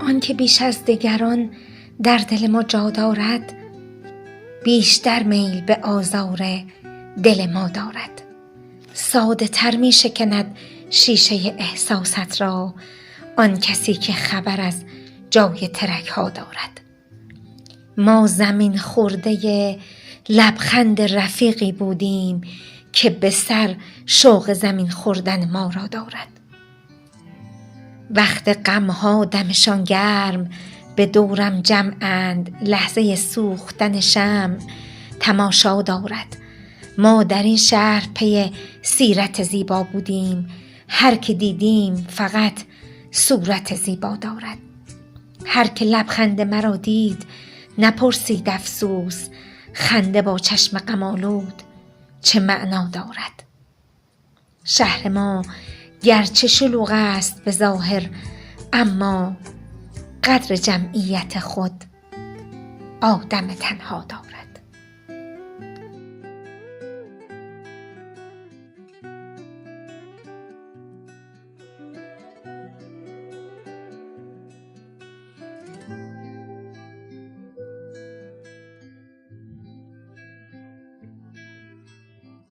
آن که بیش از دگران در دل ما جا دارد، بیشتر میل به آزار دل ما دارد. ساده تر می شکند شیشه احساست را آن کسی که خبر از جای ترک ها دارد. ما زمین خورده لبخند رفیقی بودیم که به سر شوق زمین خوردن ما را دارد. وقت غمها دمشان گرم به دورم جمعند، لحظه سوختن شمع تماشا دارد. ما در این شهر پی سیرت زیبا بودیم، هر که دیدیم فقط صورت زیبا دارد. هر که لبخند مرا دید نپرسید افسوس، خنده با چشم غم آلود چه معنا دارد. شهر ما گرچه شلوغ است به ظاهر، اما قدر جمعیت خود آدم تنها دارد.